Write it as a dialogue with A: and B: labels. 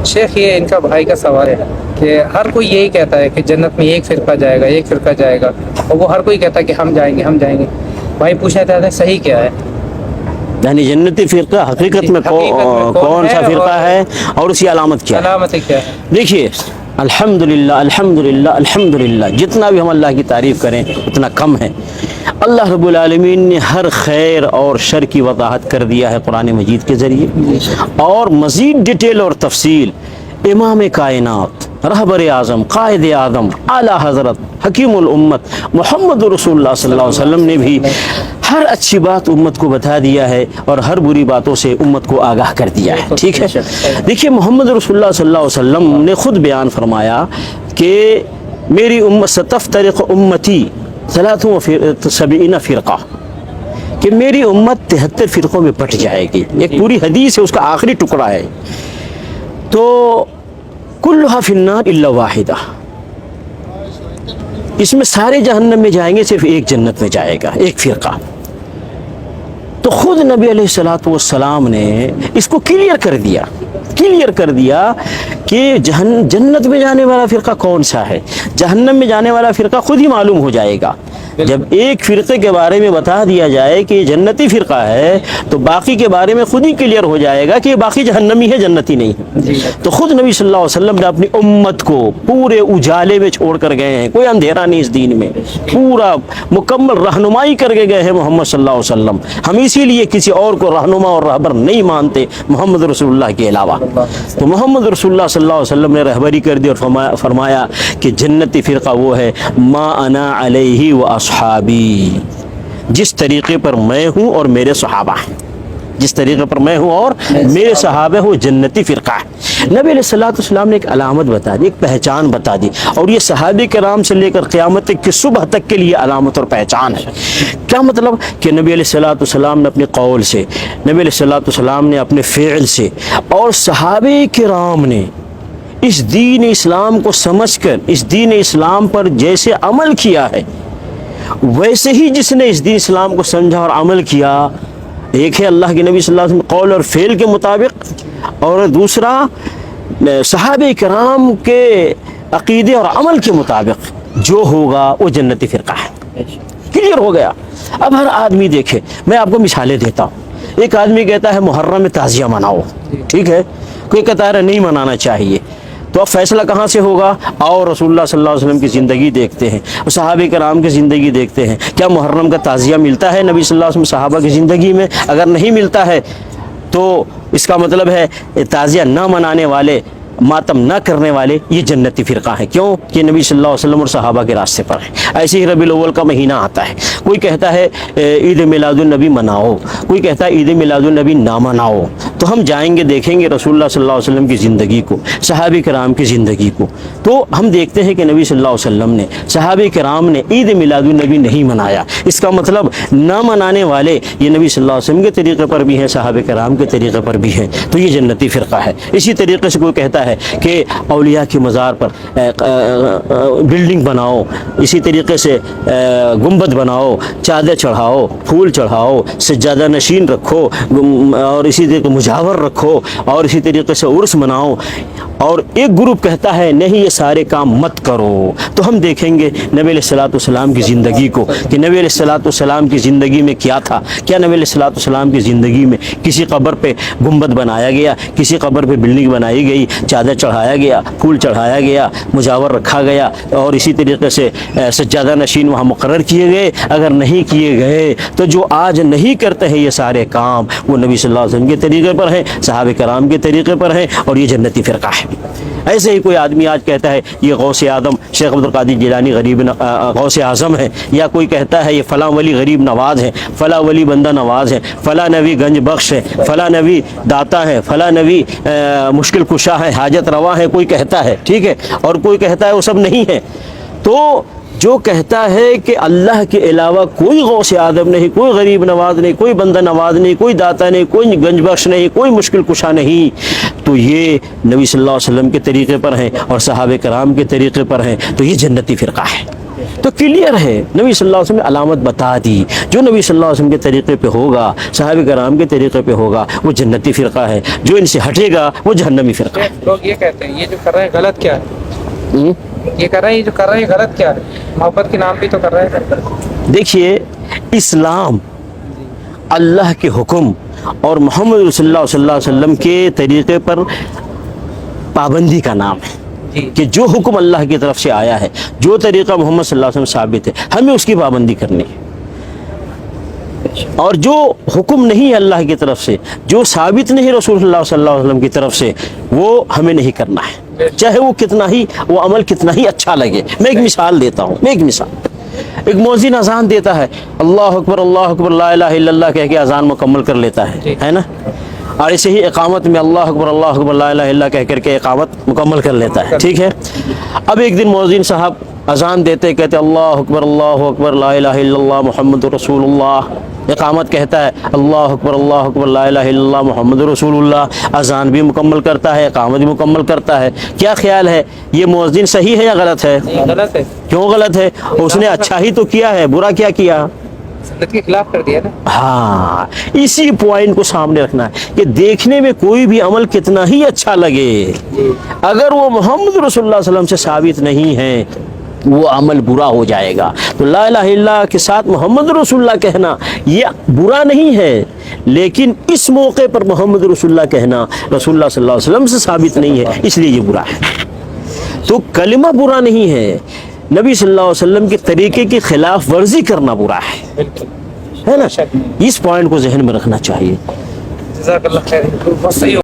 A: शेख ये इनका भाई का सवाल है कि हर कोई यही कहता है कि जन्नत में एक फिरका जाएगा, एक फिरका जाएगा, और वो हर कोई कहता है कि हम जाएंगे हम जाएंगे। भाई पूछना चाहते हैं सही क्या है?
B: यानी जन्नती फ़िरका हकीकत में कौन सा फ़िरका है और उसकी अलामत क्या है?
A: अलामत क्या है?
B: देखिए, अल्हम्दुलिल्लाह अल्हम्दुलिल्लाह अल्हम्दुलिल्लाह, जितना भी हम अल्लाह की तारीफ़ करें उतना कम है। अल्लाह रब्बुल आलमीन ने हर खैर और शर की वज़ाहत कर दिया है कुरान मजीद के ज़रिए, और मज़ीद डिटेल और तफसील इमाम कायनात, रहबर आज़म, कायद आज़म, आला हज़रत, हकीमुल उम्मत मोहम्मद रसूलुल्लाह सल्लल्लाहु अलैहि वसल्लम ने भी हर अच्छी बात उम्मत को बता दिया है और हर बुरी बातों से उम्मत को आगाह कर दिया है। ठीक है, देखिए मोहम्मद रसूलुल्लाह सल्लल्लाहु अलैहि वसल्लम ने खुद बयान फरमाया कि मेरी उम्मत सतफ्तरिक़ उम्मती 73 फ़िरक़ा, कि मेरी उम्मत 73 फ़िरक़ों में बट जाएगी। एक पूरी हदीस है, उसका आखिरी टुकड़ा है। तो कुल्लुहा फिन्नार इल्ला वाहिदा, इसमें सारे जहन्नम में जाएंगे, सिर्फ एक जन्नत में जाएगा, एक फ़िरक़ा। तो खुद नबी अलैहिस्सलातु वस्सलाम ने इसको क्लियर कर दिया कि जन्नत में जाने वाला फ़िरक़ा कौन सा है, जहन्नम में जाने वाला फ़िरक़ा खुद ही मालूम हो जाएगा। जब एक फ़िरक़े के बारे में बता दिया जाए कि जन्नती फ़िरक़ा है, तो बाकी के बारे में खुद ही क्लियर हो जाएगा कि बाकी जहन्नमी है, जन्नती नहीं है। तो खुद नबी सल्लल्लाहु अलैहि वसल्लम ने अपनी उम्मत को पूरे उजाले में छोड़ कर गए हैं, कोई अंधेरा नहीं इस दीन में, पूरा मुकम्मल रहनुमाई करके गए हैं मोहम्मद सल्लल्लाहु अलैहि वसल्लम। हम इसीलिए किसी और को रहनुमा और रहबर नहीं मानते मोहम्मद रसूलुल्लाह के अलावा। तो मोहम्मद रसूलुल्लाह सल्लल्लाहु अलैहि वसल्लम ने रहबरी कर दी और फरमाया कि जन्नती फ़िरक़ा वो है मा अना अलैहि व असहाबी, जिस तरीक़े पर मैं हूँ और मेरे सहाबा हैं, जिस तरीक़े पर मैं हूँ और मेरे सहाबे हो, जन्नती फ़िरक़ा है। नबी अलैहिस्सलातु वस्सलाम ने एक अलामत बता दी, एक पहचान बता दी, और ये सहाबे कराम से लेकर क़यामत की सुबह तक के लिए अलामत और पहचान है। क्या मतलब कि नबी अलैहिस्सलातु वस्सलाम ने अपने कौल से, नबी अलैहिस्सलातु वस्सलाम ने अपने फ़िअल से, और सहाबे कराम ने इस दीन इस्लाम को समझकर इस दीन इस्लाम पर जैसे अमल किया है, वैसे ही जिसने इस दीन इस्लाम को समझा और अमल किया, एक है अल्लाह के नबी सल्लल्लाहु अलैहि वसल्लम कौल और फ़ेल के मुताबिक, और दूसरा सहाबे कराम के अक़ीदे और अमल के मुताबिक जो होगा वो जन्नती फ़िरक़ा है। क्लियर हो गया। अब हर आदमी देखे, मैं आपको मिसालें देता हूँ। एक आदमी कहता है मुहर्रम में ताज़िया मनाओ, ठीक है, कोई कहता है नहीं मनाना चाहिए। तो अब फैसला कहाँ से होगा? और रसूलुल्लाह सल्लल्लाहु अलैहि वसल्लम की ज़िंदगी देखते हैं, सहाबे कराम की ज़िंदगी देखते हैं। क्या मुहर्रम का ताज़िया मिलता है नबी सल्लल्लाहु अलैहि वसल्लम सहाबा की ज़िंदगी में? अगर नहीं मिलता है तो इसका मतलब है ताज़िया न मनाने वाले, मातम न करने वाले, ये जन्नती फ़िरक़ा है। क्यों? कि नबी सल्लल्लाहु अलैहि वसल्लम और सहाबा के रास्ते पर है। ऐसे ही रबीउल अव्वल का महीना आता है, कोई कहता है ईद मिलादुन नबी मनाओ, कोई कहता है ईद मिलादुन नबी ना मनाओ। तो हम जाएंगे, देखेंगे रसूलुल्लाह सल्लल्लाहु अलैहि वसल्लम की ज़िंदगी को, सहाबे कराम की ज़िंदगी को, तो हम देखते हैं कि नबी सल्लल्लाहु अलैहि वसल्लम ने, सहाबे कराम ने ईद मिलादुन नबी नहीं मनाया। इसका मतलब न मनाने वाले ये नबी सल्लल्लाहु अलैहि वसल्लम के तरीक़े पर भी हैं, सहाबे कराम के तरीक़े पर भी हैं, तो ये जन्नती फ़िरक़ा है। इसी तरीके से कोई कहता है कि औलिया के मज़ार पर बिल्डिंग बनाओ, इसी तरीके से गुंबद बनाओ, चादर चढ़ाओ, फूल चढ़ाओ, सज्जादा नशीन रखो, और इसी तरीके मुजावर रखो, और इसी तरीके से उर्स मनाओ, और एक ग्रुप कहता है नहीं ये सारे काम मत करो। तो हम देखेंगे नबी अलैहिस्सलातु वस्सलाम की ज़िंदगी को कि नबी अलैहिस्सलातु वस्सलाम की ज़िंदगी में क्या था। क्या नबी अलैहिस्सलातु वस्सलाम की ज़िंदगी में किसी कब्र पे गुंबद बनाया गया, किसी कब्र पे बिल्डिंग बनाई गई, चादर चढ़ाया गया, फूल चढ़ाया गया, मुजावर रखा गया, और इसी तरीके से सज्जादा नशीन वहाँ मुकर्रर किए गए? अगर नहीं किए गए तो जो आज नहीं करते हैं ये सारे काम, वो नबी सल्लल्लाहु अलैहि वसल्लम के तरीक़े पर हैं, सहाबे कराम के तरीक़े पर हैं, और ये जन्नती फ़िरक़ा है। ऐसे ही कोई आदमी आज कहता है ये गौसे आदम शेख अब्दुल क़ादिर जिलानी गरीब गौसे आज़म है, या कोई कहता है ये फ़लाँ वली गरीब नवाज़ है, फ़लाँ वली बंदा नवाज़ है, फ़लाँ नबी गंज बख्श है, फ़लाँ नबी दाता है, फ़लाँ नबी मुश्किल कुशा है, हाजत रवा है, कोई कहता है, ठीक है, और कोई कहता है वो सब नहीं है। तो जो कहता है कि अल्लाह के अलावा कोई गौसे आदम नहीं, कोई गरीब नवाज नहीं, कोई बंदा नवाज नहीं, कोई दाता नहीं, कोई गंज बख्श नहीं, कोई मुश्किल कुशा नहीं, तो ये नबी सल्लल्लाहु अलैहि वसल्लम के तरीक़े पर हैं और सहाबे कराम के तरीक़े पर हैं, तो ये जन्नती फ़िरक़ा है। تو کلیئر ہے، نبی صلی اللہ علیہ وسلم نے علامت بتا دی، جو نبی صلی اللہ علیہ وسلم کے طریقے پہ ہوگا، صحابہ کرام کے طریقے پہ ہوگا، وہ جنتی فرقہ ہے، جو ان سے ہٹے گا وہ جہنمی فرقہ ہے۔
A: لوگ یہ کہتے ہیں یہ جو کر رہے ہیں غلط کیا ہے، یہ کر رہے ہیں، یہ جو کر رہے ہیں غلط کیا ہے، محبت کے نام پہ تو کر رہے ہیں۔
B: دیکھیے اسلام اللہ کے حکم اور محمد صلی اللہ علیہ وسلم کے طریقے پر پابندی کا نام ہے،
A: جی
B: کہ جو حکم اللہ کی طرف سے آیا ہے، جو طریقہ محمد صلی اللہ علیہ وسلم ثابت ہے، ہمیں اس کی پابندی کرنی ہے، اور جو حکم نہیں ہے اللہ کی طرف سے، جو ثابت نہیں رسول اللہ صلی اللہ علیہ وسلم کی طرف سے، وہ ہمیں نہیں کرنا ہے، چاہے وہ کتنا ہی وہ عمل کتنا ہی اچھا لگے۔ میں ایک مثال دیتا ہوں، ایک مؤذن اذان دیتا ہے، اللہ اکبر لا الہ الا اللہ کہہ کے اذان مکمل کر لیتا ہے نا، اور ایسے ہی اقامت میں اللہ اکبر لا الہ الا اللہ کہہ کر کے اقامت مکمل کر لیتا ہے، ٹھیک ہے۔ اب ایک دن مؤذن صاحب اذان دیتے کہتے اللہ اکبر لا الہ الا اللہ محمد رسول اللہ، اقامت کہتا ہے اللہ اکبر لا الہ الا اللہ محمد رسول اللہ، اذان بھی مکمل کرتا ہے، اقامت بھی مکمل کرتا ہے۔ کیا خیال ہے یہ مؤذن صحیح ہے یا غلط ہے؟
A: غلط ہے،
B: کیوں غلط ہے؟ اس نے اچھا ہی تو کیا ہے، برا کیا کیا؟
A: سنت کے خلاف کر دیا نا۔
B: ہاں، اسی پوائنٹ کو سامنے رکھنا ہے کہ دیکھنے میں کوئی بھی عمل کتنا ہی اچھا لگے، اگر وہ محمد رسول اللہ صلی اللہ علیہ وسلم سے ثابت نہیں ہے وہ عمل برا ہو جائے گا۔ تو لا الہ الا اللہ کے ساتھ محمد رسول اللہ کہنا یہ برا نہیں ہے، لیکن اس موقع پر محمد رسول اللہ کہنا رسول اللہ صلی اللہ علیہ وسلم سے ثابت نہیں ہے، اس لیے یہ برا ہے۔ تو کلمہ برا نہیں ہے، نبی صلی اللہ علیہ وسلم کے طریقے کی خلاف ورزی کرنا برا ہے، ہے نا؟ اس پوائنٹ کو ذہن میں رکھنا چاہیے۔
A: جزاک اللہ خیر، بہت صحیح ہو